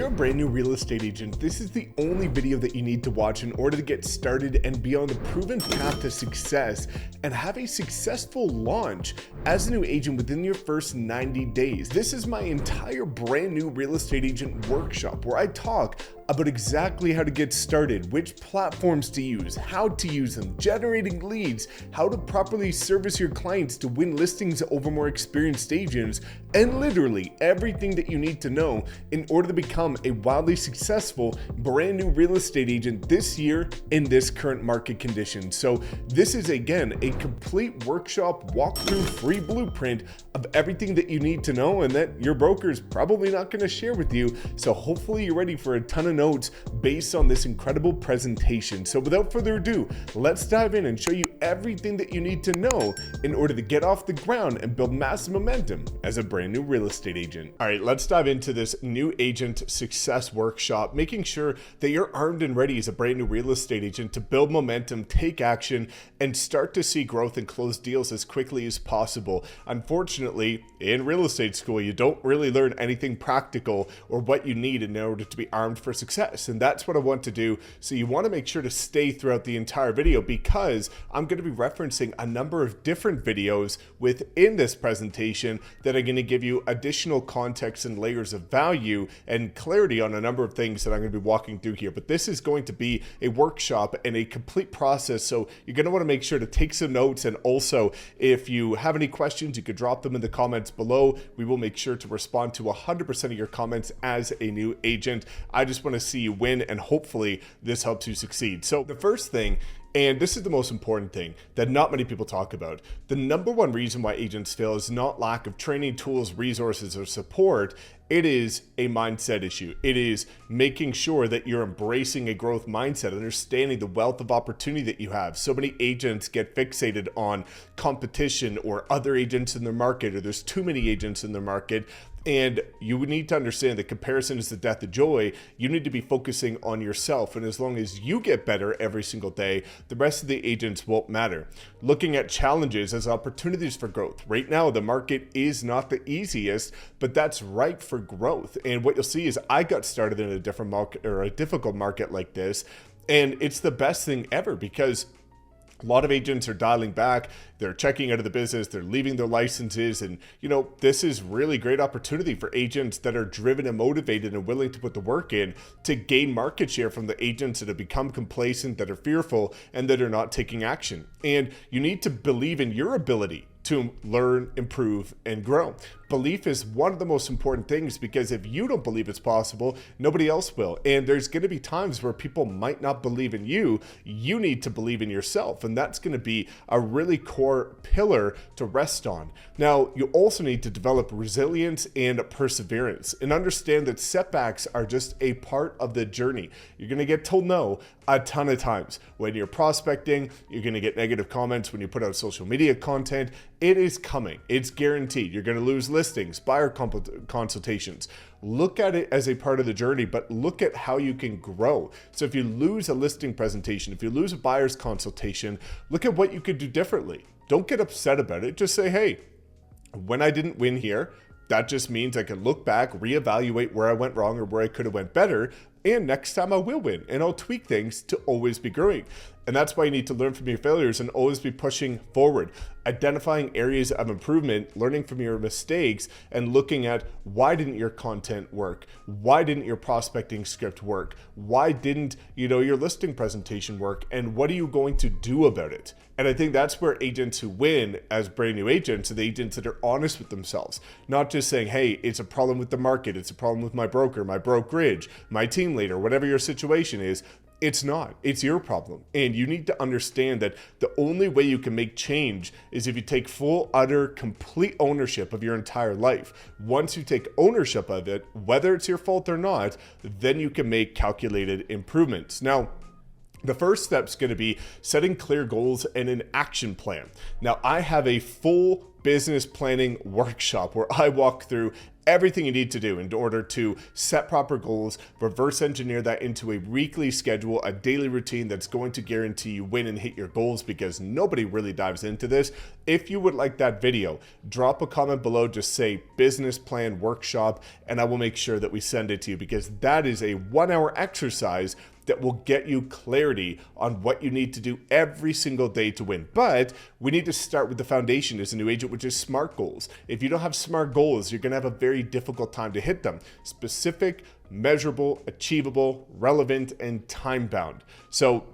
a brand new real estate agent, this is the only video that you need to watch in order to get started and be on the proven path to success and have a successful launch as a new agent within your first 90 days. This is my entire brand new real estate agent workshop where I talk about exactly how to get started, which platforms to use, how to use them, generating leads, how to properly service your clients to win listings over more experienced agents, and literally everything that you need to know in order to become a wildly successful brand new real estate agent this year in this current market condition. So this is again a complete workshop walkthrough free blueprint of everything that you need to know and that your broker is probably not going to share with you. So hopefully you're ready for a ton of notes based on this incredible presentation. So without further ado, let's dive in and show you everything that you need to know in order to get off the ground and build massive momentum as a brand new real estate agent. All right, let's dive into this new agent success workshop, making sure that you're armed and ready as a brand new real estate agent to build momentum, take action, and start to see growth and close deals as quickly as possible. Unfortunately, in real estate school, you don't really learn anything practical or what you need in order to be armed for success. And that's what I want to do. So you want to make sure to stay throughout the entire video because I'm going to be referencing a number of different videos within this presentation that are going to give you additional context and layers of value and clarity on a number of things that I'm going to be walking through here. But this is going to be a workshop and a complete process. So you're going to want to make sure to take some notes. And also, if you have any questions, you could drop them in the comments below. We will make sure to respond to 100% of your comments as a new agent. I just want to see you win, and hopefully this helps you succeed. So the first thing, and this is the most important thing that not many people talk about, the number one reason why agents fail is not lack of training, tools, resources, or support. It is a mindset issue. It is making sure that you're embracing a growth mindset, understanding the wealth of opportunity that you have. So many agents get fixated on competition or other agents in their market, or there's too many agents in their market. And you need to understand that comparison is the death of joy. You need to be focusing on yourself. And as long as you get better every single day, the rest of the agents won't matter. Looking at challenges as opportunities for growth. Right now, the market is not the easiest, but that's ripe for growth. And what you'll see is I got started in a different market or a difficult market like this. And it's the best thing ever because a lot of agents are dialing back, they're checking out of the business, they're leaving their licenses, and this is really great opportunity for agents that are driven and motivated and willing to put the work in to gain market share from the agents that have become complacent, that are fearful, and that are not taking action. And you need to believe in your ability to learn, improve, and grow. Belief is one of the most important things because if you don't believe it's possible, nobody else will. And there's going to be times where people might not believe in you. You need to believe in yourself. And that's going to be a really core pillar to rest on. Now, you also need to develop resilience and perseverance and understand that setbacks are just a part of the journey. You're going to get told no a ton of times. When you're prospecting, you're going to get negative comments when you put out social media content. It is coming. It's guaranteed. You're going to lose listings, buyer consultations. Look at it as a part of the journey, but look at how you can grow. So if you lose a listing presentation, if you lose a buyer's consultation, look at what you could do differently. Don't get upset about it. Just say, hey, when I didn't win here, that just means I can look back, reevaluate where I went wrong or where I could have went better. And next time I will win, and I'll tweak things to always be growing. And that's why you need to learn from your failures and always be pushing forward, identifying areas of improvement, learning from your mistakes, and looking at why didn't your content work? Why didn't your prospecting script work? Why didn't your listing presentation work? And what are you going to do about it? And I think that's where agents who win as brand new agents are the agents that are honest with themselves, not just saying, hey, it's a problem with the market, it's a problem with my broker, my brokerage, my team leader, whatever your situation is. It's not. It's your problem. And you need to understand that the only way you can make change is if you take full, utter, complete ownership of your entire life. Once you take ownership of it, whether it's your fault or not, then you can make calculated improvements. Now, The first step is going to be setting clear goals and an action plan. Now, I have a full business planning workshop where I walk through everything you need to do in order to set proper goals, reverse engineer that into a weekly schedule, a daily routine that's going to guarantee you win and hit your goals, because nobody really dives into this. If you would like that video, drop a comment below, just say business plan workshop, and I will make sure that we send it to you, because that is a 1-hour exercise that will get you clarity on what you need to do every single day to win. But we need to start with the foundation as a new agent, which is SMART goals. If you don't have SMART goals, you're gonna have a very difficult time to hit them. Specific, measurable, achievable, relevant, and time-bound. So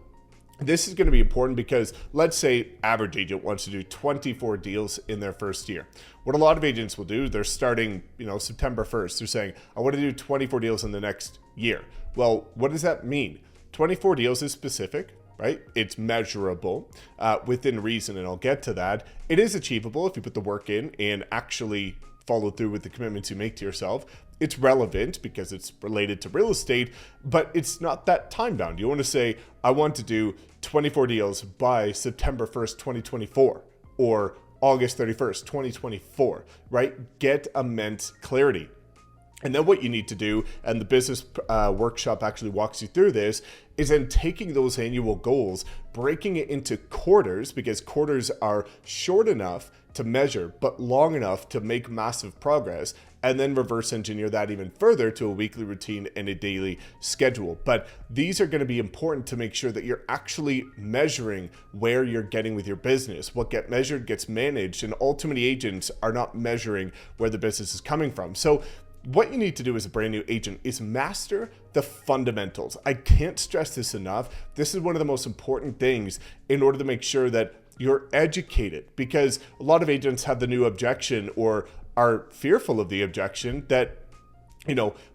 this is going to be important because let's say average agent wants to do 24 deals in their first year. What a lot of agents will do, they're starting, September 1st. They're saying, I want to do 24 deals in the next year. Well, what does that mean? 24 deals is specific, right? It's measurable within reason, and I'll get to that. It is achievable if you put the work in and actually follow through with the commitments you make to yourself. It's relevant because it's related to real estate, but it's not that time bound. You want to say, I want to do 24 deals by September 1st, 2024, or August 31st, 2024, right? Get immense clarity. And then what you need to do, and the business workshop actually walks you through this, is then taking those annual goals, breaking it into quarters, because quarters are short enough to measure, but long enough to make massive progress, and then reverse engineer that even further to a weekly routine and a daily schedule. But these are going to be important to make sure that you're actually measuring where you're getting with your business. What gets measured gets managed, and ultimately agents are not measuring where the business is coming from. So what you need to do as a brand new agent is master the fundamentals. I can't stress this enough. This is one of the most important things in order to make sure that you're educated, because a lot of agents have the new objection or are fearful of the objection that,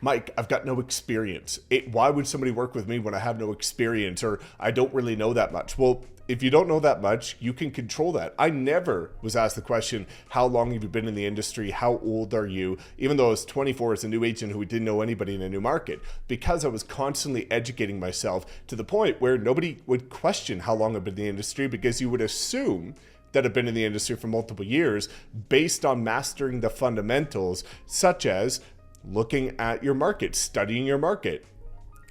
Mike, I've got no experience. Why would somebody work with me when I have no experience, or I don't really know that much? Well, if you don't know that much, you can control that. I never was asked the question, how long have you been in the industry? How old are you? Even though I was 24 as a new agent who didn't know anybody in a new market, because I was constantly educating myself to the point where nobody would question how long I've been in the industry, because you would assume that I've been in the industry for multiple years based on mastering the fundamentals, such as looking at your market, studying your market.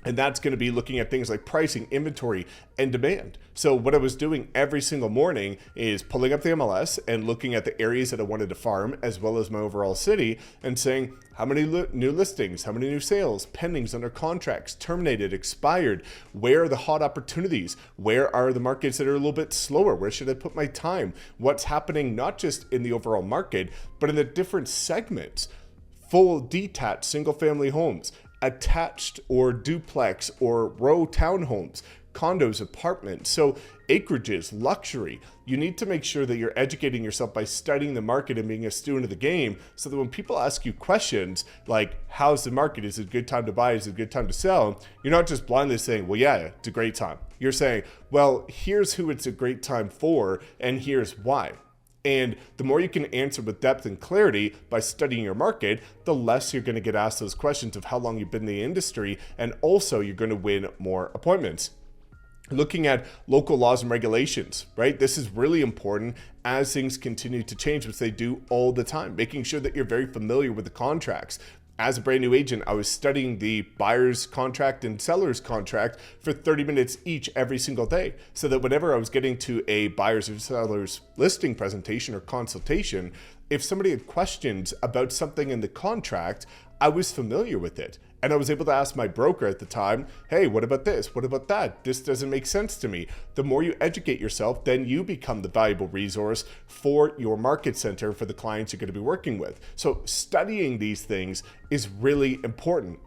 And that's going to be looking at things like pricing, inventory, and demand. So what I was doing every single morning is pulling up the MLS and looking at the areas that I wanted to farm, as well as my overall city, and saying how many new listings, how many new sales, pendings under contracts, terminated, expired, where are the hot opportunities, where are the markets that are a little bit slower, where should I put my time, what's happening not just in the overall market, but in the different segments, full detached single family homes, attached or duplex or row townhomes, condos, apartments, so acreages, luxury. You need to make sure that you're educating yourself by studying the market and being a student of the game, so that when people ask you questions like, how's the market? Is it a good time to buy? Is it a good time to sell? You're not just blindly saying, well, yeah, it's a great time. You're saying, well, here's who it's a great time for, and here's why. And the more you can answer with depth and clarity by studying your market, the less you're going to get asked those questions of how long you've been in the industry, and also you're going to win more appointments. Looking at local laws and regulations, right? This is really important as things continue to change, which they do all the time. Making sure that you're very familiar with the contracts. As a brand new agent, I was studying the buyer's contract and seller's contract for 30 minutes each every single day, so that whenever I was getting to a buyer's or seller's listing presentation or consultation, if somebody had questions about something in the contract, I was familiar with it. And I was able to ask my broker at the time, hey, what about this? What about that? This doesn't make sense to me. The more you educate yourself, then you become the valuable resource for your market center for the clients you're going to be working with. So studying these things is really important.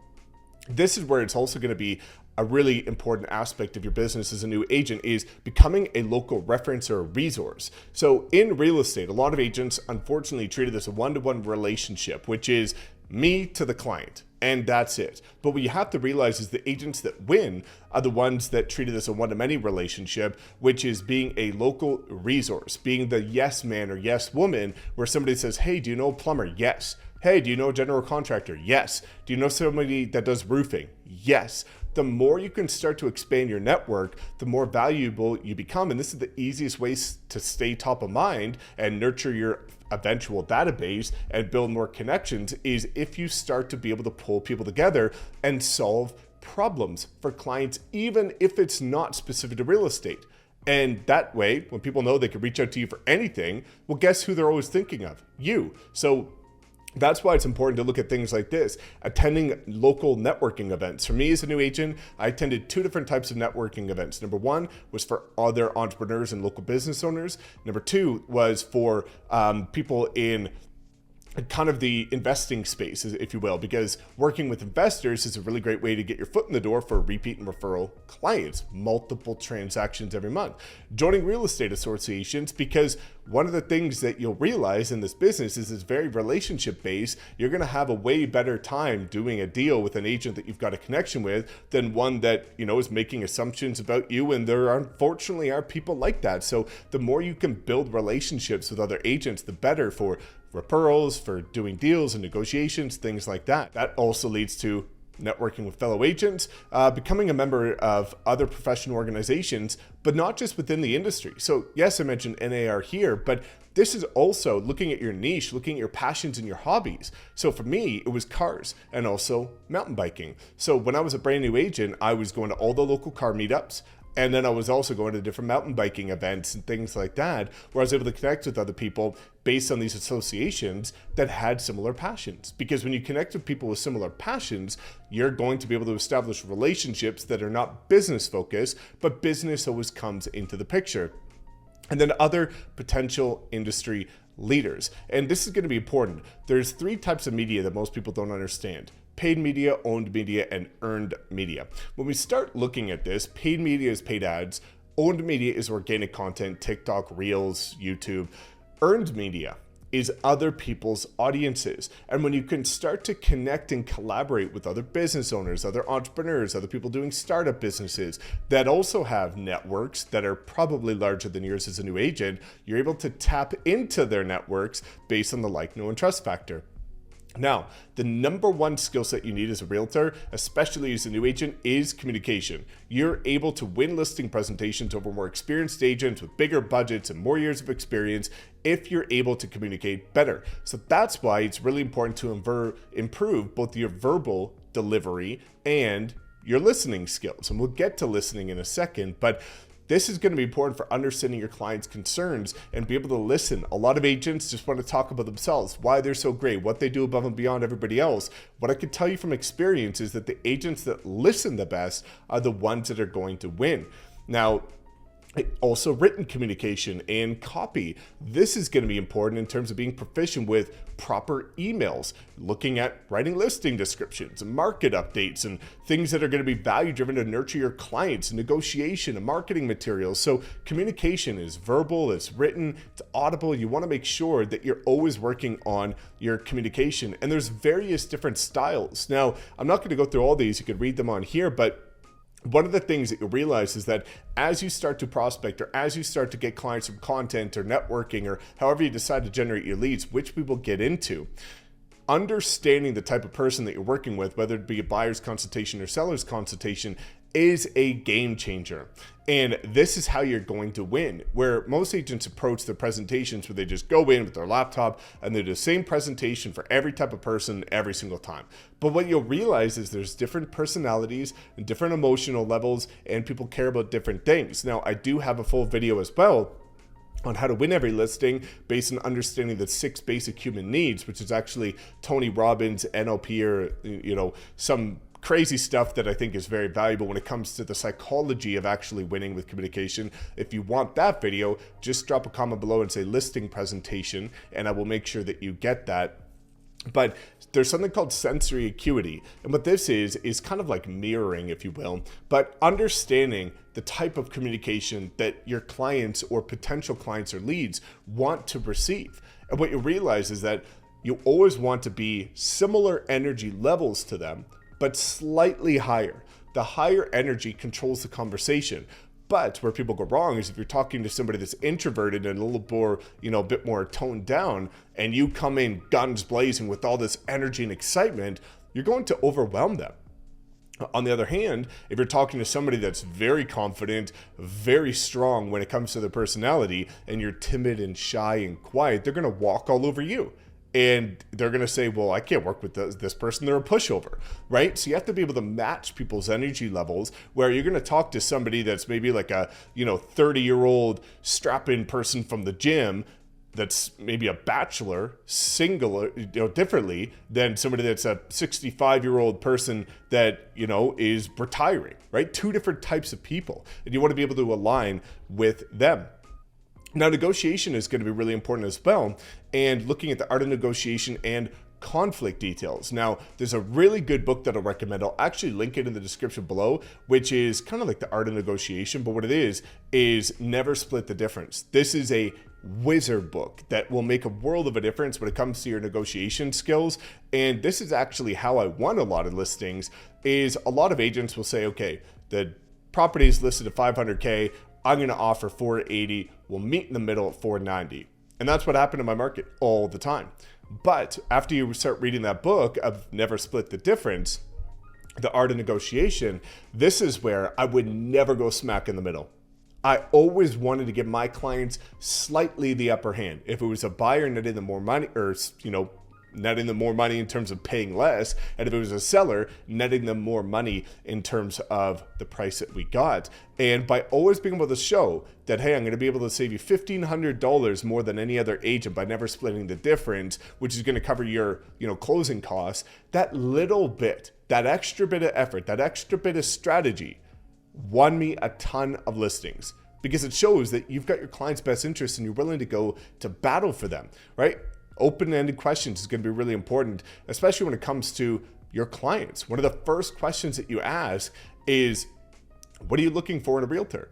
This is where it's also going to be a really important aspect of your business as a new agent, is becoming a local reference or a resource. So in real estate, a lot of agents unfortunately treat it as a one-to-one relationship, which is me to the client, and that's it. But what you have to realize is the agents that win are the ones that treat it as a one-to-many relationship, which is being a local resource, being the yes man or yes woman, where somebody says, hey, do you know a plumber? Yes. Hey, do you know a general contractor? Yes. Do you know somebody that does roofing? Yes. The more you can start to expand your network, the more valuable you become. And this is the easiest way to stay top of mind and nurture your eventual database and build more connections, is if you start to be able to pull people together and solve problems for clients, even if it's not specific to real estate. And that way, when people know they can reach out to you for anything, well, guess who they're always thinking of? You. So that's why it's important to look at things like this. Attending local networking events. For me as a new agent, I attended 2 different types of networking events. Number 1 was for other entrepreneurs and local business owners. Number 2 was for people in kind of the investing space, if you will, because working with investors is a really great way to get your foot in the door for repeat and referral clients, multiple transactions every month. Joining real estate associations, because one of the things that you'll realize in this business is it's very relationship based. You're going to have a way better time doing a deal with an agent that you've got a connection with than one that, is making assumptions about you. And there unfortunately are people like that. So the more you can build relationships with other agents, the better for referrals, for doing deals and negotiations, things like that. That also leads to networking with fellow agents, becoming a member of other professional organizations, but not just within the industry. So yes, I mentioned NAR here, but this is also looking at your niche, looking at your passions and your hobbies. So for me, it was cars and also mountain biking. So when I was a brand new agent, I was going to all the local car meetups. And then I was also going to different mountain biking events and things like that, where I was able to connect with other people based on these associations that had similar passions. Because when you connect with people with similar passions, you're going to be able to establish relationships that are not business focused, but business always comes into the picture. And then other potential industry leaders. And this is going to be important. There's 3 types of media that most people don't understand: paid media, owned media, and earned media. When we start looking at this, paid media is paid ads, owned media is organic content, TikTok, Reels, YouTube. Earned media is other people's audiences. And when you can start to connect and collaborate with other business owners, other entrepreneurs, other people doing startup businesses that also have networks that are probably larger than yours as a new agent, you're able to tap into their networks based on the like, know, and trust factor. Now, the number 1 skill set you need as a realtor, especially as a new agent, is communication. You're able to win listing presentations over more experienced agents with bigger budgets and more years of experience if you're able to communicate better. So that's why it's really important to improve both your verbal delivery and your listening skills. And we'll get to listening in a second, but this is going to be important for understanding your clients' concerns and be able to listen. A lot of agents just want to talk about themselves, why they're so great, what they do above and beyond everybody else. What I can tell you from experience is that the agents that listen the best are the ones that are going to win. Now, also written communication and copy. This is going to be important in terms of being proficient with proper emails, looking at writing listing descriptions and market updates and things that are going to be value driven to nurture your clients, negotiation and marketing materials. So communication is verbal, it's written, it's audible. You want to make sure that you're always working on your communication. And there's various different styles. Now, I'm not going to go through all these. You could read them on here, but one of the things that you'll realize is that as you start to prospect or as you start to get clients from content or networking or however you decide to generate your leads, which we will get into, understanding the type of person that you're working with, whether it be a buyer's consultation or seller's consultation, is a game changer. And this is how you're going to win. Where most agents approach their presentations where they just go in with their laptop and they do the same presentation for every type of person every single time. But what you'll realize is there's different personalities and different emotional levels, and people care about different things. Now, I do have a full video as well on how to win every listing based on understanding the 6 basic human needs, which is actually Tony Robbins, NLP, or some crazy stuff that I think is very valuable when it comes to the psychology of actually winning with communication. If you want that video, just drop a comment below and say listing presentation, and I will make sure that you get that. But there's something called sensory acuity. And what this is kind of like mirroring, if you will, but understanding the type of communication that your clients or potential clients or leads want to receive. And what you realize is that you always want to be similar energy levels to them, but slightly higher. The higher energy controls the conversation. But where people go wrong is if you're talking to somebody that's introverted and a little more, a bit more toned down, and you come in guns blazing with all this energy and excitement, you're going to overwhelm them. On the other hand, if you're talking to somebody that's very confident, very strong when it comes to their personality, and you're timid and shy and quiet, they're going to walk all over you. And they're going to say, well, I can't work with this person. They're a pushover, right? So you have to be able to match people's energy levels, where you're going to talk to somebody that's maybe like a, 30-year-old strap-in person from the gym that's maybe a bachelor, single, differently than somebody that's a 65-year-old person that, is retiring, right? Two different types of people. And you want to be able to align with them. Now, negotiation is going to be really important as well, and looking at the art of negotiation and conflict details. Now, there's a really good book that I'll recommend. I'll actually link it in the description below, which is kind of like the art of negotiation, but what it is Never Split the Difference. This is a wizard book that will make a world of a difference when it comes to your negotiation skills. And this is actually how I won a lot of listings. Is a lot of agents will say, okay, the property is listed at 500K. I'm going to offer 480. We'll meet in the middle at 490. And that's what happened in my market all the time. But after you start reading that book of Never Split the Difference, the art of negotiation, this is where I would never go smack in the middle. I always wanted to give my clients slightly the upper hand. If it was a buyer netting them more money, or, netting them more money in terms of paying less, and if it was a seller, netting them more money in terms of the price that we got. And by always being able to show that, hey, I'm going to be able to save you $1,500 more than any other agent by never splitting the difference, which is going to cover your, closing costs, that little bit, that extra bit of effort, that extra bit of strategy won me a ton of listings, because it shows that you've got your client's best interest and you're willing to go to battle for them, right? Open-ended questions is going to be really important, especially when it comes to your clients. One of the first questions that you ask is, what are you looking for in a realtor?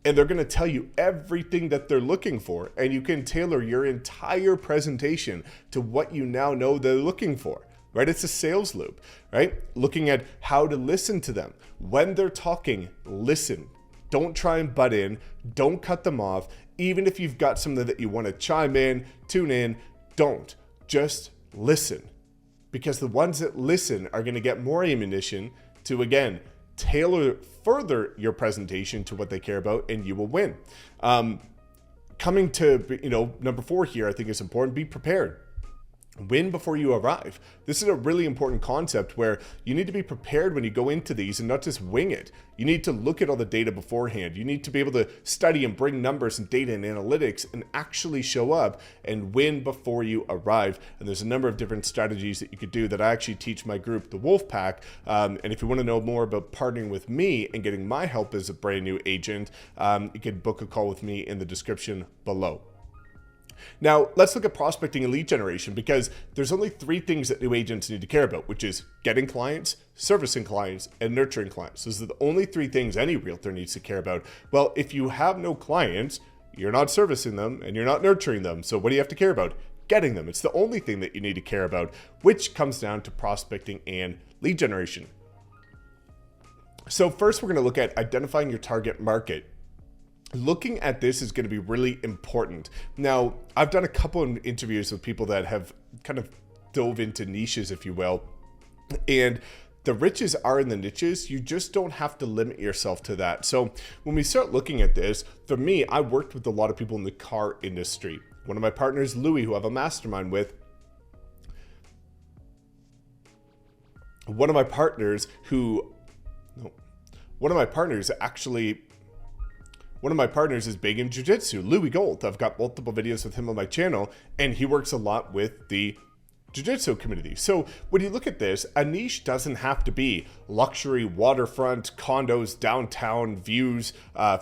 And they're going to tell you everything that they're looking for, and you can tailor your entire presentation to what you now know they're looking for, right? It's a sales loop, right? Looking at how to listen to them. When they're talking, listen. Don't try and butt in. Don't cut them off. Even if you've got something that you want to chime in, tune in, don't. Just listen. Because the ones that listen are going to get more ammunition to, again, tailor further your presentation to what they care about, and you will win. Coming to, number 4 here, I think is important. Be prepared. Win before you arrive. This is a really important concept where you need to be prepared when you go into these and not just wing it. You need to look at all the data beforehand. You need to be able to study and bring numbers and data and analytics and actually show up and win before you arrive. And there's a number of different strategies that you could do that I actually teach my group, the Wolf Pack. And if you want to know more about partnering with me and getting my help as a brand new agent, you can book a call with me in the description below. Now, let's look at prospecting and lead generation, because there's only 3 things that new agents need to care about, which is getting clients, servicing clients, and nurturing clients. Those are the only 3 things any realtor needs to care about. Well, if you have no clients, you're not servicing them and you're not nurturing them. So what do you have to care about? Getting them. It's the only thing that you need to care about, which comes down to prospecting and lead generation. So first, we're going to look at identifying your target market. Looking at this is going to be really important. Now, I've done a couple of interviews with people that have kind of dove into niches, if you will, and the riches are in the niches. You just don't have to limit yourself to that. So when we start looking at this, for me, I worked with a lot of people in the car industry. One of my partners, Louis, who I have a mastermind with, one of my partners is big in jiu-jitsu, Louis Gold. I've got multiple videos with him on my channel, and he works a lot with the jiu-jitsu community. So when you look at this, a niche doesn't have to be luxury, waterfront, condos, downtown views,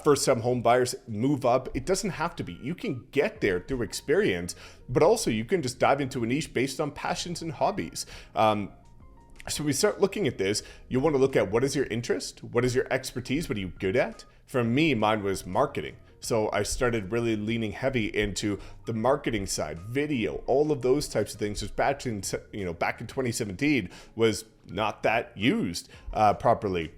first-time home buyers, move up. It doesn't have to be. You can get there through experience, but also you can just dive into a niche based on passions and hobbies. So we start looking at this, you want to look at what is your interest, what is your expertise, what are you good at? For me, mine was marketing. So I started really leaning heavy into the marketing side, video, all of those types of things. Just back in 2017 was not that used properly.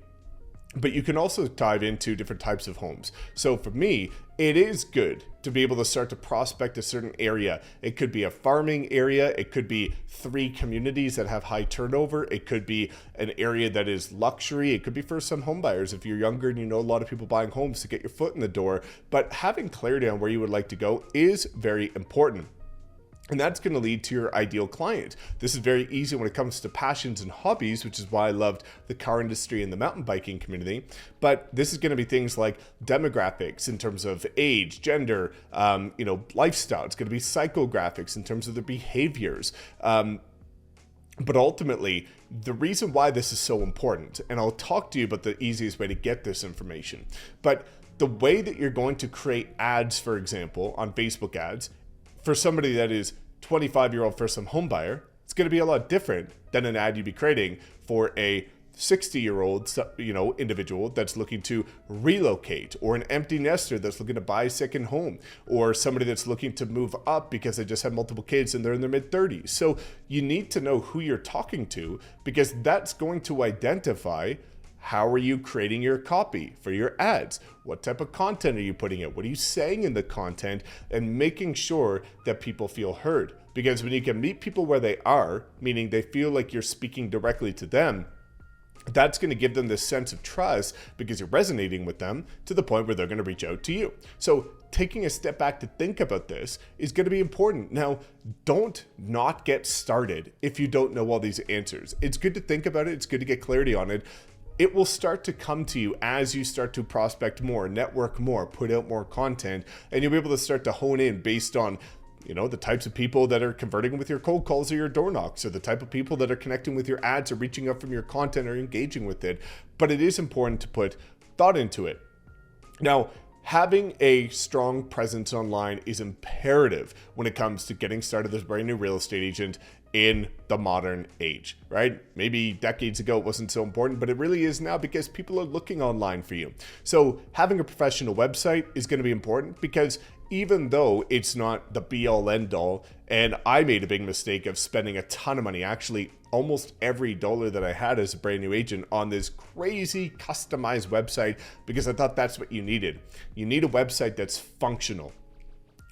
But you can also dive into different types of homes. So for me, it is good to be able to start to prospect a certain area. It could be a farming area. It could be 3 communities that have high turnover. It could be an area that is luxury. It could be for some home buyers if you're younger and you know a lot of people buying homes to get your foot in the door. But having clarity on where you would like to go is very important. And that's going to lead to your ideal client. This is very easy when it comes to passions and hobbies, which is why I loved the car industry and the mountain biking community. But this is going to be things like demographics in terms of age, gender, lifestyle. It's going to be psychographics in terms of their behaviors. But ultimately, the reason why this is so important, and I'll talk to you about the easiest way to get this information, but the way that you're going to create ads, for example, on Facebook ads, for somebody that is 25-year-old first-time home buyer, it's going to be a lot different than an ad you'd be creating for a 60-year-old, individual that's looking to relocate, or an empty nester that's looking to buy a second home, or somebody that's looking to move up because they just had multiple kids and they're in their mid-30s. So you need to know who you're talking to, because that's going to identify how are you creating your copy for your ads? What type of content are you putting out? What are you saying in the content? And making sure that people feel heard. Because when you can meet people where they are, meaning they feel like you're speaking directly to them, that's going to give them this sense of trust because you're resonating with them to the point where they're going to reach out to you. So taking a step back to think about this is going to be important. Now, don't not get started if you don't know all these answers. It's good to think about it. It's good to get clarity on it. It will start to come to you as you start to prospect more, network more, put out more content, and you'll be able to start to hone in based on, the types of people that are converting with your cold calls or your door knocks, or the type of people that are connecting with your ads or reaching out from your content or engaging with it. But it is important to put thought into it. Now, having a strong presence online is imperative when it comes to getting started as a brand new real estate agent in the modern age, right? Maybe decades ago it wasn't so important, but it really is now because people are looking online for you. So having a professional website is going to be important, because even though it's not the be all end all, and I made a big mistake of spending a ton of money, actually almost every dollar that I had as a brand new agent, on this crazy customized website, because I thought that's what you needed. You need a website that's functional.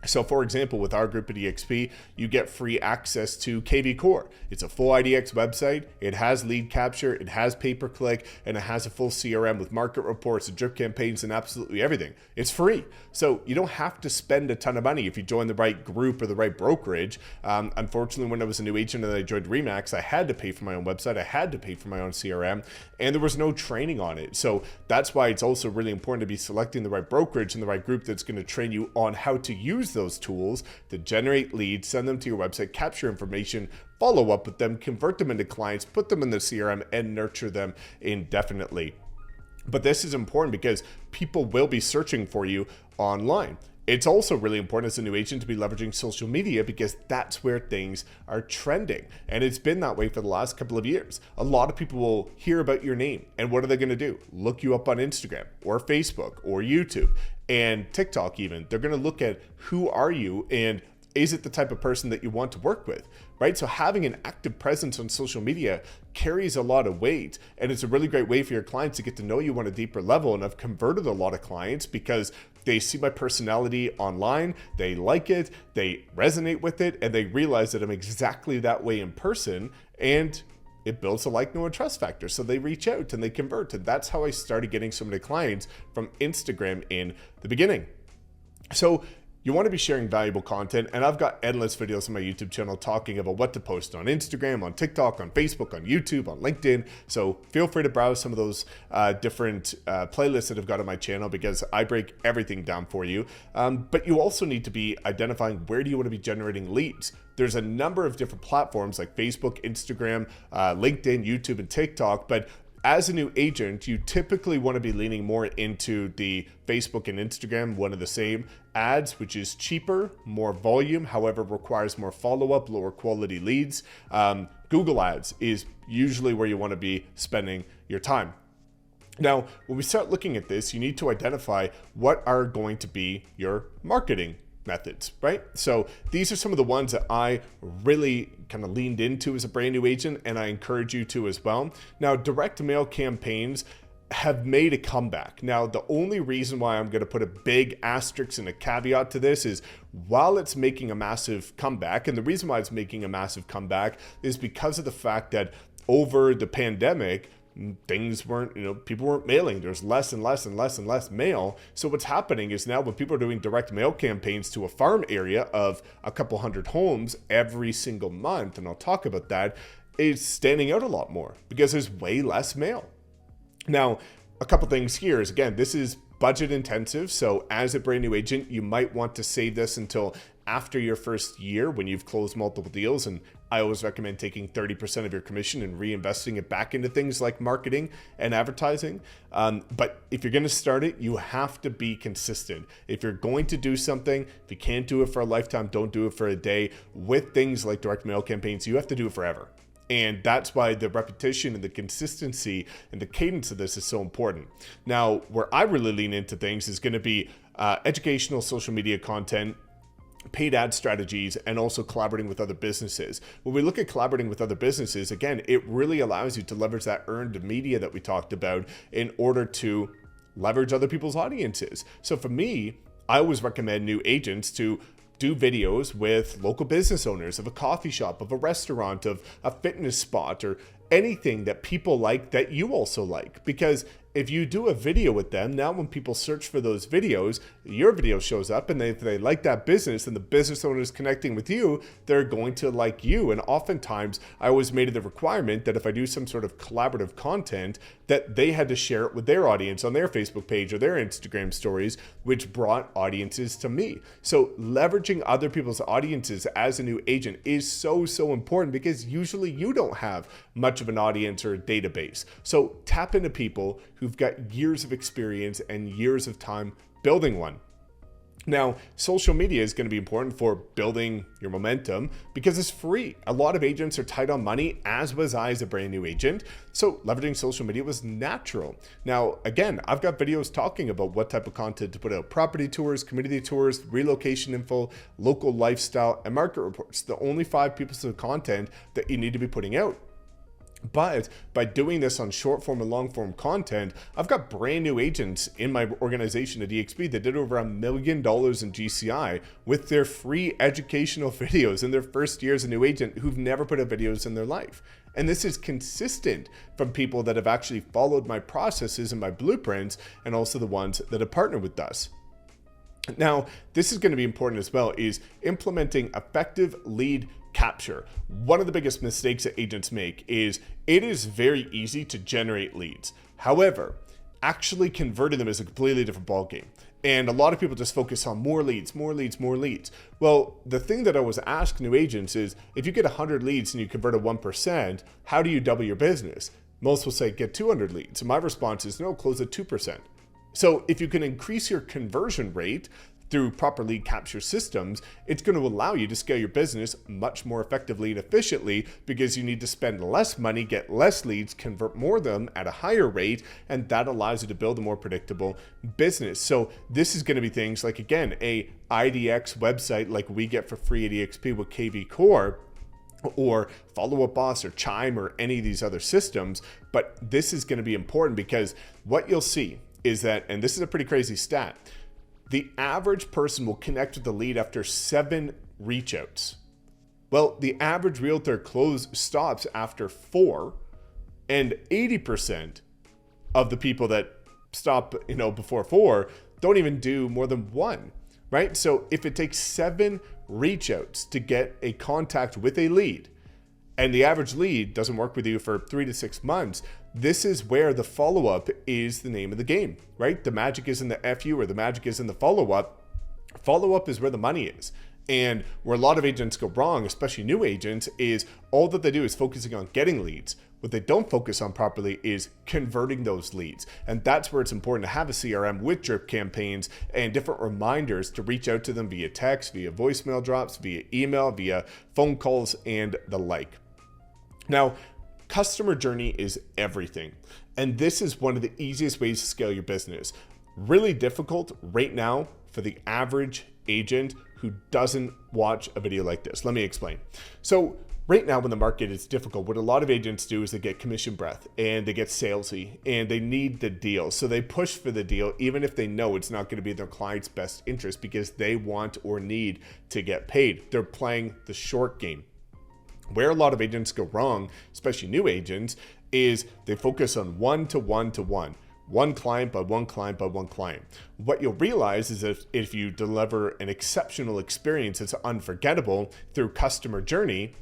So for example, with our group at EXP, you get free access to KV Core. It's a full IDX website. It has lead capture, it has pay-per-click, and it has a full CRM with market reports and drip campaigns and absolutely everything. It's free. So you don't have to spend a ton of money if you join the right group or the right brokerage. Unfortunately, when I was a new agent and I joined Remax, I had to pay for my own website. I had to pay for my own CRM, and there was no training on it. So that's why it's also really important to be selecting the right brokerage and the right group that's going to train you on how to use those tools to generate leads, send them to your website, capture information, follow up with them, convert them into clients, put them in the CRM, and nurture them indefinitely. But this is important because people will be searching for you online. It's also really important as a new agent to be leveraging social media, because that's where things are trending. And it's been that way for the last couple of years. A lot of people will hear about your name, and what are they going to do? Look you up on Instagram or Facebook or YouTube and TikTok even. They're going to look at who are you, and is it the type of person that you want to work with, right? So having an active presence on social media carries a lot of weight, and it's a really great way for your clients to get to know you on a deeper level. And I've converted a lot of clients because they see my personality online, they like it, they resonate with it, and they realize that I'm exactly that way in person, and it builds a like, know, and trust factor. So they reach out and they convert. And that's how I started getting so many clients from Instagram in the beginning. So you want to be sharing valuable content, and I've got endless videos on my YouTube channel talking about what to post on Instagram, on TikTok, on Facebook, on YouTube, on LinkedIn. So feel free to browse some of those different playlists that I've got on my channel, because I break everything down for you. But you also need to be identifying, where do you want to be generating leads? There's a number of different platforms like Facebook, Instagram, LinkedIn, YouTube, and TikTok, but as a new agent, you typically want to be leaning more into the Facebook and Instagram, one of the same ads, which is cheaper, more volume, however, requires more follow-up, lower quality leads. Google ads is usually where you want to be spending your time. Now, when we start looking at this, you need to identify what are going to be your marketing methods, right? So these are some of the ones that I really kind of leaned into as a brand new agent, and I encourage you to as well. Now, direct mail campaigns, have made a comeback. Now, the only reason why I'm going to put a big asterisk and a caveat to this is while it's making a massive comeback, and the reason why it's making a massive comeback is because of the fact that over the pandemic, things weren't, people weren't mailing. There's less and less and less and less mail. So what's happening is now when people are doing direct mail campaigns to a farm area of a couple hundred homes every single month, and I'll talk about that, it's standing out a lot more because there's way less mail. Now, a couple things here is, again, this is budget intensive. So as a brand new agent, you might want to save this until after your first year when you've closed multiple deals. And I always recommend taking 30% of your commission and reinvesting it back into things like marketing and advertising. But if you're going to start it, you have to be consistent. If you're going to do something, if you can't do it for a lifetime, don't do it for a day. With things like direct mail campaigns, you have to do it forever. And that's why the repetition and the consistency and the cadence of this is so important. Now, where I really lean into things is going to be educational social media content, paid ad strategies, and also collaborating with other businesses. When we look at collaborating with other businesses, again, it really allows you to leverage that earned media that we talked about in order to leverage other people's audiences. So for me, I always recommend new agents to do videos with local business owners of a coffee shop, of a restaurant, of a fitness spot, or anything that people like that you also like. Because if you do a video with them, now when people search for those videos, your video shows up, and if they like that business and the business owner is connecting with you, they're going to like you. And oftentimes I always made it the requirement that if I do some sort of collaborative content, that they had to share it with their audience on their Facebook page or their Instagram stories, which brought audiences to me. So leveraging other people's audiences as a new agent is so important, because usually you don't have much of an audience or a database. So tap into people who've got years of experience and years of time building one. Now, social media is going to be important for building your momentum because it's free. A lot of agents are tight on money, as was I as a brand new agent. So leveraging social media was natural. Now, again, I've got videos talking about what type of content to put out: property tours, community tours, relocation info, local lifestyle, and market reports. The only 5 pieces of content that you need to be putting out. But by doing this on short form and long form content, I've got brand new agents in my organization at EXP that did over $1 million in GCI with their free educational videos in their first year as a new agent who've never put out videos in their life. And this is consistent from people that have actually followed my processes and my blueprints, and also the ones that have partnered with us. Now, this is going to be important as well, is implementing effective lead capture. One of the biggest mistakes that agents make is it is very easy to generate leads. However, actually converting them is a completely different ballgame. And a lot of people just focus on more leads, more leads, more leads. Well, the thing that I always ask new agents is, if you get 100 leads and you convert at 1%, how do you double your business? Most will say get 200 leads. And my response is no, close at 2%. So if you can increase your conversion rate through proper lead capture systems, it's going to allow you to scale your business much more effectively and efficiently, because you need to spend less money, get less leads, convert more of them at a higher rate, and that allows you to build a more predictable business. So this is going to be things like, again, a IDX website like we get for free at EXP with KV Core, or Follow Up Boss or Chime or any of these other systems. But this is going to be important, because what you'll see is that, and this is a pretty crazy stat, the average person will connect with the lead after 7 reach outs. Well, the average realtor close stops after 4, and 80% of the people that stop, before 4 don't even do more than 1, right? So if it takes 7 reach outs to get a contact with a lead, and the average lead doesn't work with you for 3 to 6 months, this is where the follow-up is the name of the game, right? The magic is in the FU, or the magic is in the follow-up. Follow-up is where the money is. And where a lot of agents go wrong, especially new agents, is all that they do is focusing on getting leads. What they don't focus on properly is converting those leads. And that's where it's important to have a CRM with drip campaigns and different reminders to reach out to them via text, via voicemail drops, via email, via phone calls, and the like. Now, customer journey is everything. And this is one of the easiest ways to scale your business. Really difficult right now for the average agent who doesn't watch a video like this. Let me explain. So Right now, when the market is difficult, what a lot of agents do is they get commission breath and they get salesy and they need the deal. So they push for the deal, even if they know it's not going to be in their client's best interest, because they want or need to get paid. They're playing the short game. Where a lot of agents go wrong, especially new agents, is they focus on one-to-one-to-one. One client by one client by one client. What you'll realize is that if you deliver an exceptional experience that's unforgettable through customer journey,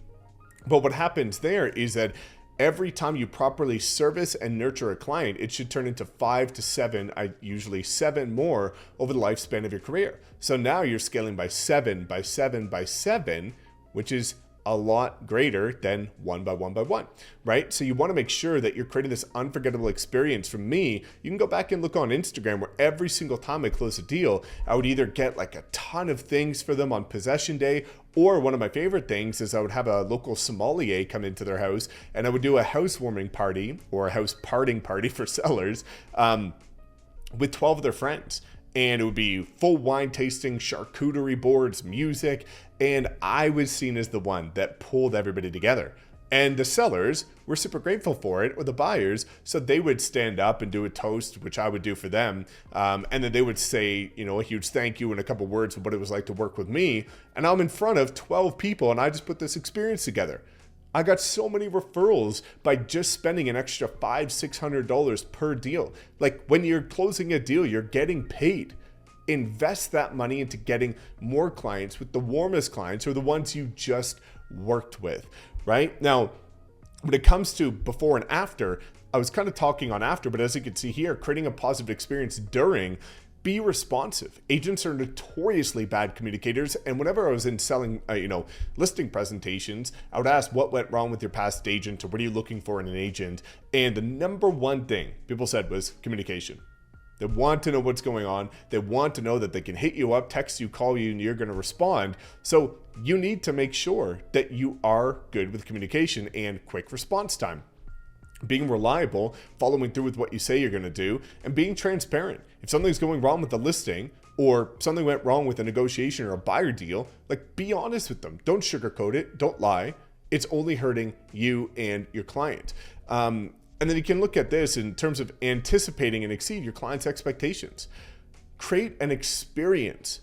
but what happens there is that every time you properly service and nurture a client, it should turn into 5 to 7, usually 7 more over the lifespan of your career. So now you're scaling by 7 by 7 by 7, which is a lot greater than 1 by 1 by 1, right? So you want to make sure that you're creating this unforgettable experience. For me, you can go back and look on Instagram where every single time I close a deal, I would either get like a ton of things for them on possession day, or one of my favorite things is I would have a local sommelier come into their house and I would do a housewarming party or a house parting party for sellers with 12 of their friends. And it would be full wine tasting, charcuterie boards, music, and I was seen as the one that pulled everybody together. And the sellers were super grateful for it, or the buyers, so they would stand up and do a toast, which I would do for them, and then they would say, you know, a huge thank you and a couple words of what it was like to work with me, and I'm in front of 12 people, and I just put this experience together. I got so many referrals by just spending an extra $500-$600 per deal. Like when you're closing a deal, you're getting paid. Invest that money into getting more clients with the warmest clients, or the ones you just worked with, right? Now, when it comes to before and after, I was kind of talking on after, but as you can see here, creating a positive experience during. Be responsive. Agents are notoriously bad communicators. And whenever I was in selling, listing presentations, I would ask what went wrong with your past agent, or what are you looking for in an agent? And the number one thing people said was communication. They want to know what's going on. They want to know that they can hit you up, text you, call you, and you're going to respond. So you need to make sure that you are good with communication and quick response time. Being reliable, following through with what you say you're going to do, and being transparent. If something's going wrong with the listing, or something went wrong with a negotiation or a buyer deal, like be honest with them. Don't sugarcoat it. Don't lie. It's only hurting you and your client. And then you can look at this in terms of anticipating and exceed your client's expectations. Create an experience.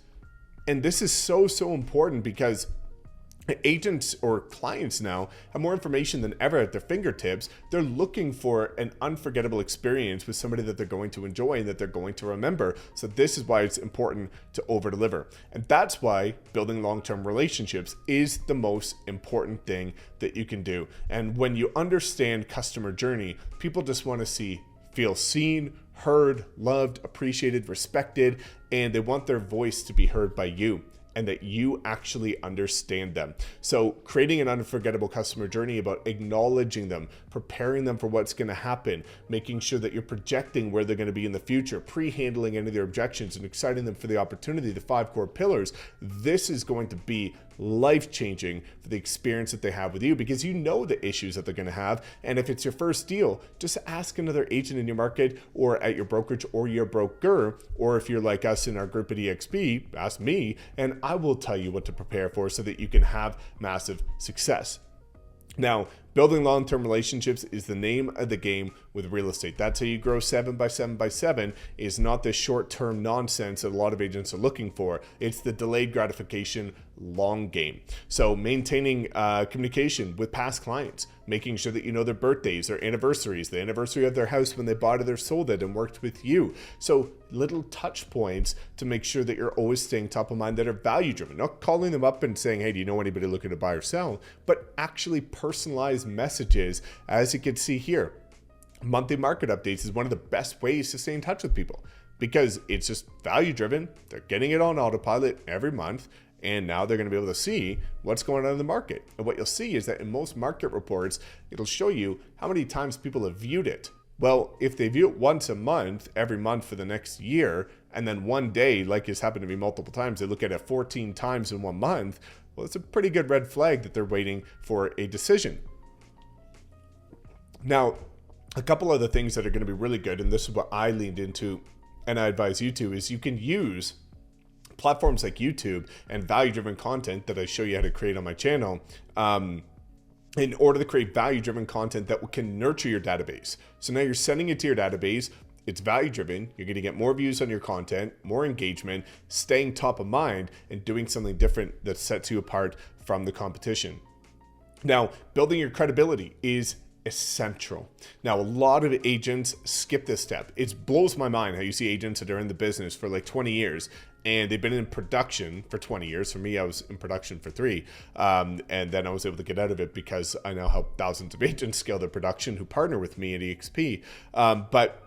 And this is so, so important, because agents or clients now have more information than ever at their fingertips. They're looking for an unforgettable experience with somebody that they're going to enjoy and that they're going to remember. So this is why it's important to over deliver. And that's why building long-term relationships is the most important thing that you can do. And when you understand customer journey, people just want to feel seen, heard, loved, appreciated, respected, and they want their voice to be heard by you, and that you actually understand them. So creating an unforgettable customer journey about acknowledging them, preparing them for what's gonna happen, making sure that you're projecting where they're gonna be in the future, pre-handling any of their objections, and exciting them for the opportunity, the 5 core pillars. This is going to be life-changing for the experience that they have with you, because you know the issues that they're gonna have. And if it's your first deal, just ask another agent in your market or at your brokerage or your broker, or if you're like us in our group at EXP, ask me, and I will tell you what to prepare for so that you can have massive success. Now, building long-term relationships is the name of the game with real estate. That's how you grow 7 by 7 by 7, is not this short-term nonsense that a lot of agents are looking for. It's the delayed gratification long game. So maintaining communication with past clients, making sure that you know their birthdays, their anniversaries, the anniversary of their house when they bought it or sold it and worked with you. So little touch points to make sure that you're always staying top of mind that are value driven, not calling them up and saying, hey, do you know anybody looking to buy or sell, but actually personalized messages. As you can see here, monthly market updates is one of the best ways to stay in touch with people, because it's just value driven. They're getting it on autopilot every month, and now they're going to be able to see what's going on in the market. And what you'll see is that in most market reports, it'll show you how many times people have viewed it. Well, if they view it once a month, every month for the next year, and then one day, like it's happened to me multiple times, they look at it 14 times in 1 month, well, it's a pretty good red flag that they're waiting for a decision. Now, a couple other things that are going to be really good, and this is what I leaned into and I advise you to, is you can use platforms like YouTube and value-driven content that I show you how to create on my channel in order to create value-driven content that can nurture your database. So now you're sending it to your database. It's value-driven. You're going to get more views on your content, more engagement, staying top of mind, and doing something different that sets you apart from the competition. Now, building your credibility is essential. Now, a lot of agents skip this step. It blows my mind how you see agents that are in the business for like 20 years and they've been in production for 20 years. For me, I was in production for 3. And then I was able to get out of it because I now help thousands of agents scale their production who partner with me at EXP. But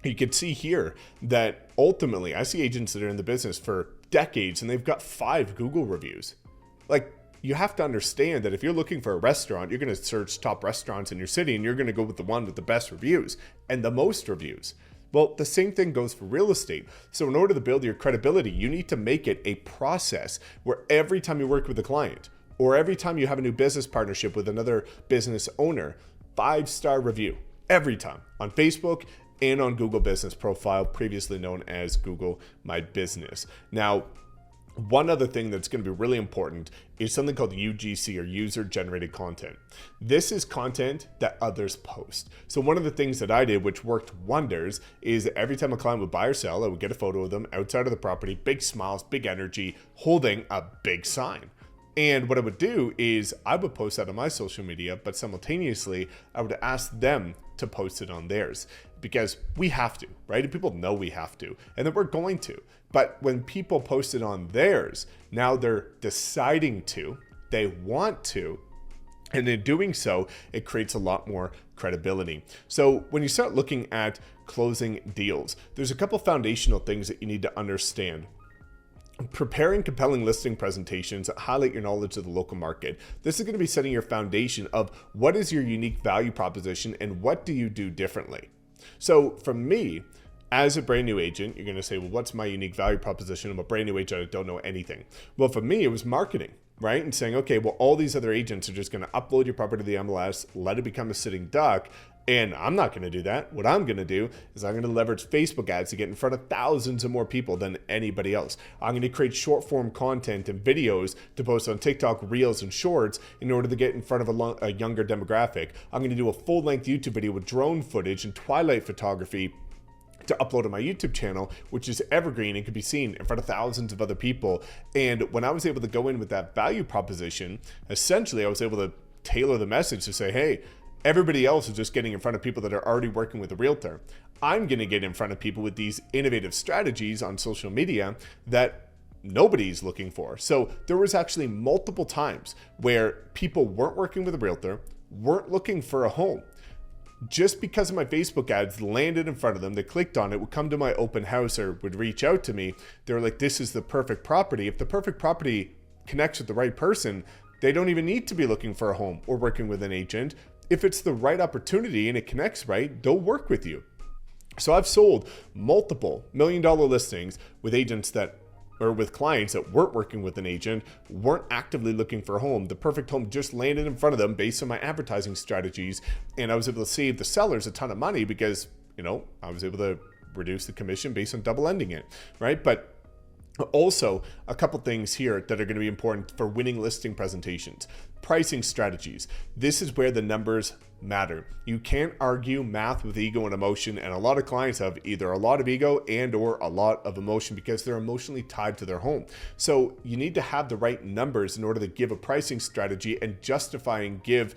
you can see here that ultimately I see agents that are in the business for decades and they've got 5 Google reviews. Like, you have to understand that if you're looking for a restaurant, you're going to search top restaurants in your city and you're going to go with the one with the best reviews and the most reviews. Well, the same thing goes for real estate. So in order to build your credibility, you need to make it a process where every time you work with a client or every time you have a new business partnership with another business owner, 5-star review every time on Facebook and on Google Business Profile, previously known as Google My Business. Now, one other thing that's going to be really important is something called UGC, or user-generated content. This is content that others post. So one of the things that I did, which worked wonders, is every time a client would buy or sell, I would get a photo of them outside of the property, big smiles, big energy, holding a big sign. And what I would do is I would post that on my social media, but simultaneously, I would ask them to post it on theirs because we have to, right? And people know we have to, and that we're going to. But when people post it on theirs, now they're deciding to, they want to, and in doing so, it creates a lot more credibility. So when you start looking at closing deals, there's a couple foundational things that you need to understand. Preparing compelling listing presentations that highlight your knowledge of the local market. This is going to be setting your foundation of what is your unique value proposition and what do you do differently. So for me, as a brand new agent, you're going to say, well, what's my unique value proposition? I'm a brand new agent. I don't know anything. Well, for me, it was marketing, right? And saying, okay, well, all these other agents are just going to upload your property to the MLS, let it become a sitting duck. And I'm not going to do that. What I'm going to do is I'm going to leverage Facebook ads to get in front of thousands of more people than anybody else. I'm going to create short form content and videos to post on TikTok, Reels, and Shorts in order to get in front of a younger demographic. I'm going to do a full length YouTube video with drone footage and twilight photography to upload on my YouTube channel, which is evergreen and can be seen in front of thousands of other people. And when I was able to go in with that value proposition, essentially I was able to tailor the message to say, hey, everybody else is just getting in front of people that are already working with a realtor. I'm going to get in front of people with these innovative strategies on social media that nobody's looking for. So there was actually multiple times where people weren't working with a realtor, weren't looking for a home. Just because of my Facebook ads landed in front of them, they clicked on it, would come to my open house or would reach out to me. They were like, this is the perfect property. If the perfect property connects with the right person, they don't even need to be looking for a home or working with an agent. If it's the right opportunity and it connects right, they'll work with you. So I've sold multiple $1 million listings with agents or with clients that weren't working with an agent, weren't actively looking for a home. The perfect home just landed in front of them based on my advertising strategies. And I was able to save the sellers a ton of money because, I was able to reduce the commission based on double ending it, right? But also, a couple things here that are going to be important for winning listing presentations. Pricing strategies. This is where the numbers matter. You can't argue math with ego and emotion, and a lot of clients have either a lot of ego and or a lot of emotion because they're emotionally tied to their home. So you need to have the right numbers in order to give a pricing strategy and justify and give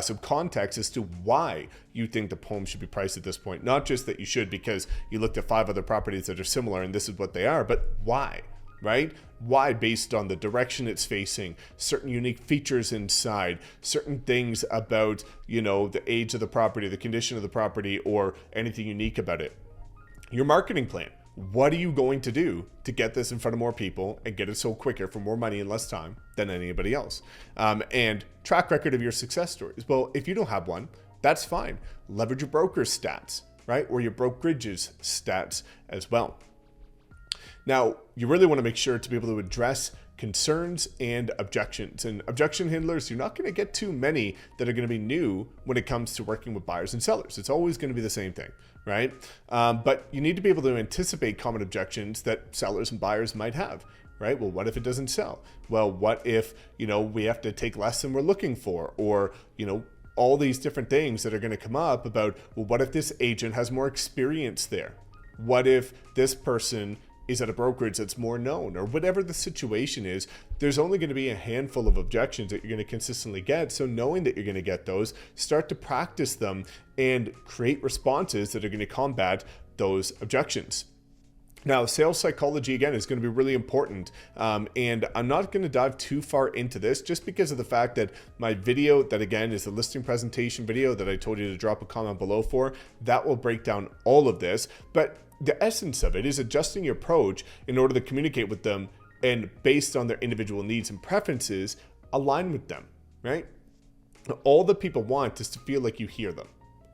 some context as to why you think the home should be priced at this point. Not just that you should because you looked at 5 other properties that are similar and this is what they are, but why, right? Why? Based on the direction it's facing, certain unique features inside, certain things about, the age of the property, the condition of the property, or anything unique about it. Your marketing plan. What are you going to do to get this in front of more people and get it sold quicker for more money in less time than anybody else? And track record of your success stories. Well, if you don't have one, that's fine. Leverage your broker's stats, right? Or your brokerage's stats as well. Now, you really want to make sure to be able to address concerns and objections. And objection handlers, you're not going to get too many that are going to be new when it comes to working with buyers and sellers. It's always going to be the same thing, right? But you need to be able to anticipate common objections that sellers and buyers might have, right? Well, what if it doesn't sell? Well, what if, we have to take less than we're looking for? Or, all these different things that are going to come up about, well, what if this agent has more experience there? What if this person is at a brokerage that's more known? Or whatever the situation is, there's only going to be a handful of objections that you're going to consistently get. So knowing that you're going to get those, start to practice them and create responses that are going to combat those objections. Now, sales psychology, again, is going to be really important. And I'm not going to dive too far into this just because of the fact that my video, that again is the listing presentation video that I told you to drop a comment below for, that will break down all of this. But the essence of it is adjusting your approach in order to communicate with them and based on their individual needs and preferences, align with them, right? All that people want is to feel like you hear them.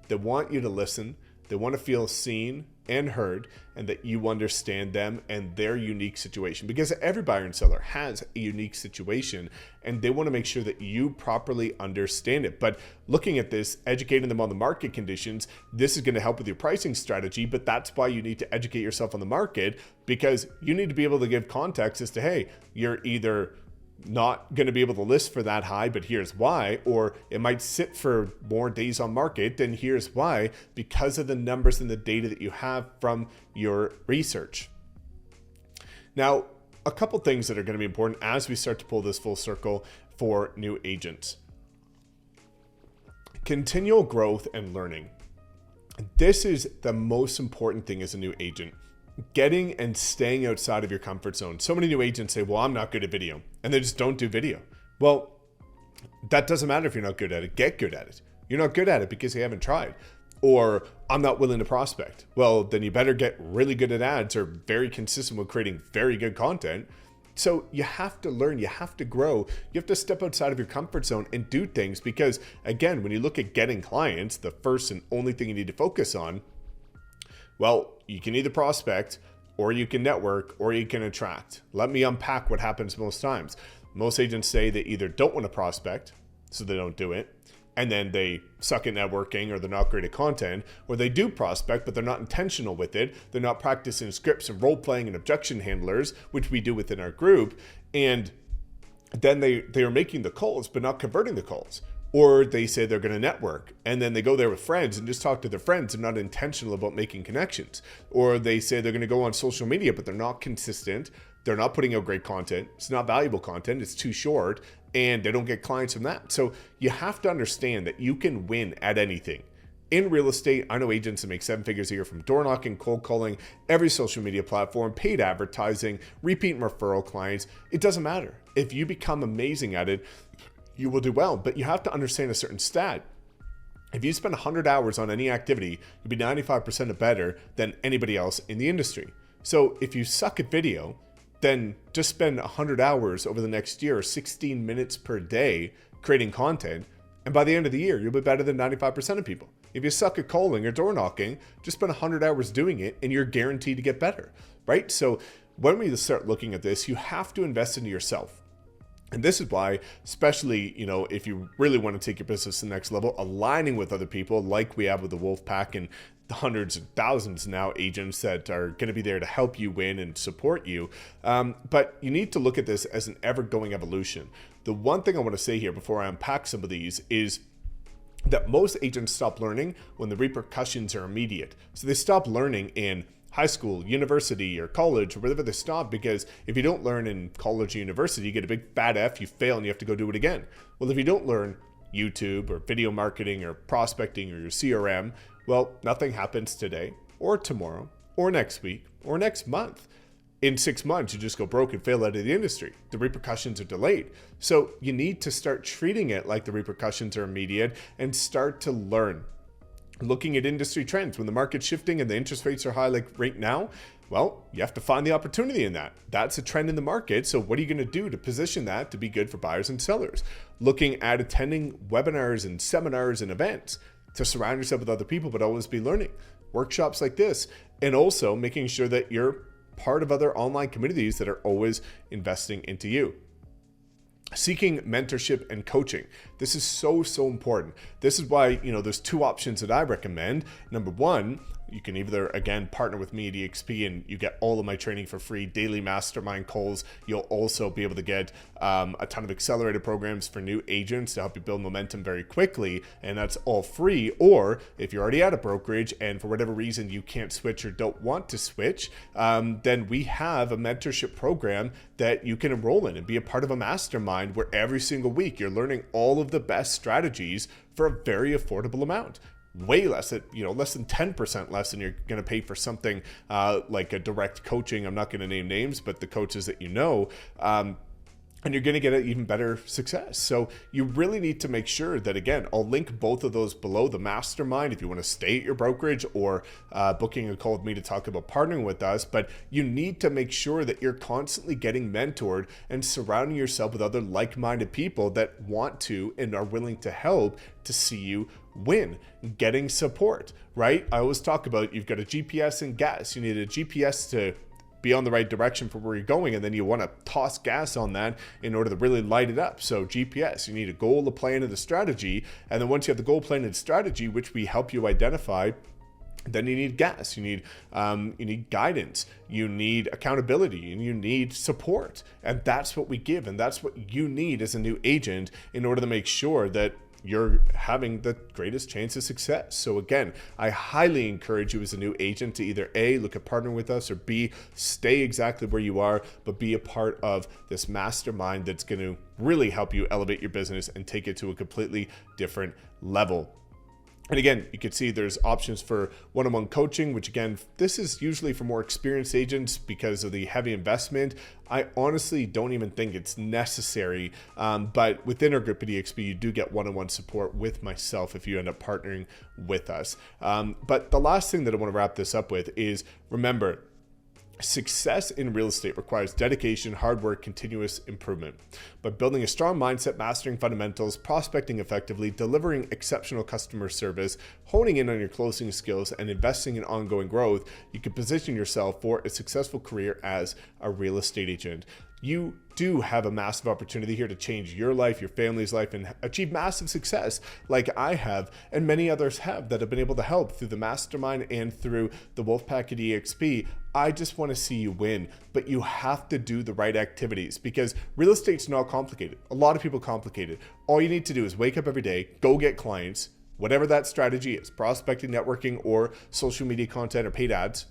They want you to listen. They want to feel seen and heard, and that you understand them and their unique situation, because every buyer and seller has a unique situation and they want to make sure that you properly understand it. But looking at this, educating them on the market conditions, this is going to help with your pricing strategy, but that's why you need to educate yourself on the market, because you need to be able to give context as to, hey, you're either not going to be able to list for that high, but here's why, or it might sit for more days on market, then here's why, because of the numbers and the data that you have from your research. Now, a couple things that are going to be important as we start to pull this full circle for new agents. Continual growth and learning. This is the most important thing as a new agent. Getting and staying outside of your comfort zone. So many new agents say, well, I'm not good at video, and they just don't do video. Well, that doesn't matter if you're not good at it. Get good at it. You're not good at it because you haven't tried. Or I'm not willing to prospect. Well, then you better get really good at ads or very consistent with creating very good content. So you have to learn, you have to grow, you have to step outside of your comfort zone and do things, because again, when you look at getting clients, the first and only thing you need to focus on, well, you can either prospect, or you can network, or you can attract. Let me unpack what happens most times. Most agents say they either don't want to prospect, so they don't do it, and then they suck at networking, or they're not great at content, or they do prospect, but they're not intentional with it. They're not practicing scripts and role playing and objection handlers, which we do within our group. And then they are making the calls, but not converting the calls. Or they say they're going to network, and then they go there with friends and just talk to their friends and not intentional about making connections. Or they say they're going to go on social media, but they're not consistent. They're not putting out great content. It's not valuable content. It's too short, and they don't get clients from that. So you have to understand that you can win at anything. In real estate, I know agents that make 7 figures a year from door knocking, cold calling, every social media platform, paid advertising, repeat and referral clients. It doesn't matter. If you become amazing at it, you will do well, but you have to understand a certain stat. If you spend 100 hours on any activity, you'll be 95% better than anybody else in the industry. So if you suck at video, then just spend 100 hours over the next year, 16 minutes per day creating content. And by the end of the year, you'll be better than 95% of people. If you suck at calling or door knocking, just spend 100 hours doing it and you're guaranteed to get better, right? So when we start looking at this, you have to invest into yourself. And this is why, especially, if you really want to take your business to the next level, aligning with other people like we have with the Wolf Pack and the hundreds and thousands now agents that are going to be there to help you win and support you. But you need to look at this as an ever-going evolution. The one thing I want to say here before I unpack some of these is that most agents stop learning when the repercussions are immediate. So they stop learning in high school, university, or college, or wherever they stop, because if you don't learn in college or university, you get a big fat F, you fail, and you have to go do it again. Well, if you don't learn YouTube or video marketing or prospecting or your CRM, well, nothing happens today or tomorrow or next week or next month. In 6 months, you just go broke and fail out of the industry. The repercussions are delayed. So you need to start treating it like the repercussions are immediate and start to learn. Looking at industry trends, when the market's shifting and the interest rates are high like right now, well, you have to find the opportunity in that. That's a trend in the market. So what are you going to do to position that to be good for buyers and sellers? Looking at attending webinars and seminars and events to surround yourself with other people, but always be learning. Workshops like this, and also making sure that you're part of other online communities that are always investing into you. Seeking mentorship and coaching. This is so important. This is why, there's 2 options that I recommend. Number 1, you can either, again, partner with me at EXP and you get all of my training for free, daily mastermind calls. You'll also be able to get a ton of accelerator programs for new agents to help you build momentum very quickly, and that's all free. Or if you're already at a brokerage and for whatever reason you can't switch or don't want to switch, then we have a mentorship program that you can enroll in and be a part of a mastermind where every single week you're learning all of the best strategies for a very affordable amount. Way less, less than 10% less than you're going to pay for something like a direct coaching. I'm not going to name names, but the coaches that you know, and you're going to get an even better success. So you really need to make sure that, again, I'll link both of those below, the mastermind if you want to stay at your brokerage, or booking a call with me to talk about partnering with us. But you need to make sure that you're constantly getting mentored and surrounding yourself with other like-minded people that want to and are willing to help to see you win. Getting support, right? I always talk about, you've got a GPS and gas. You need a GPS to be on the right direction for where you're going, and then you want to toss gas on that in order to really light it up. So GPS, you need a goal, a plan, and a strategy. And then once you have the goal, plan, and strategy, which we help you identify, then you need gas, you need guidance, you need accountability, and you need support. And that's what we give, and that's what you need as a new agent in order to make sure that you're having the greatest chance of success. So again, I highly encourage you as a new agent to either A, look at partnering with us, or B, stay exactly where you are, but be a part of this mastermind that's going to really help you elevate your business and take it to a completely different level. And again, you can see there's options for one-on-one coaching, which again, this is usually for more experienced agents because of the heavy investment. I honestly don't even think it's necessary, but within our group at EXP, you do get one-on-one support with myself if you end up partnering with us. But the last thing that I want to wrap this up with is, remember, success in real estate requires dedication, hard work, continuous improvement. By building a strong mindset, mastering fundamentals, prospecting effectively, delivering exceptional customer service, honing in on your closing skills, and investing in ongoing growth, you can position yourself for a successful career as a real estate agent. You do have a massive opportunity here to change your life, your family's life, and achieve massive success like I have and many others have that have been able to help through the mastermind and through the Wolfpack at EXP. I just want to see you win, but you have to do the right activities because real estate's not complicated. A lot of people complicate it. All you need to do is wake up every day, go get clients, whatever that strategy is, prospecting, networking, or social media content or paid ads.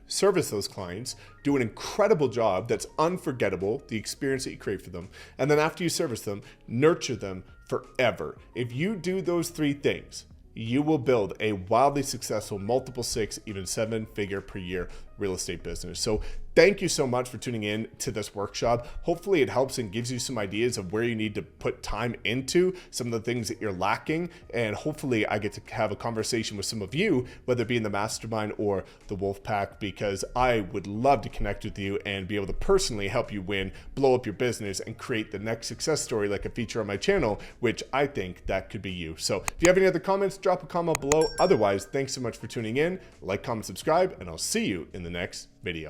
Service those clients, do an incredible job that's unforgettable, the experience that you create for them. And then after you service them, nurture them forever. If you do those three things, you will build a wildly successful multiple 6, even 7-figure per year real estate business. So thank you so much for tuning in to this workshop. Hopefully it helps and gives you some ideas of where you need to put time into, some of the things that you're lacking. And hopefully I get to have a conversation with some of you, whether it be in the mastermind or the Wolfpack, because I would love to connect with you and be able to personally help you win, blow up your business, and create the next success story like a feature on my channel, which I think that could be you. So if you have any other comments, drop a comment below. Otherwise, thanks so much for tuning in. Like, comment, subscribe, and I'll see you in the next video.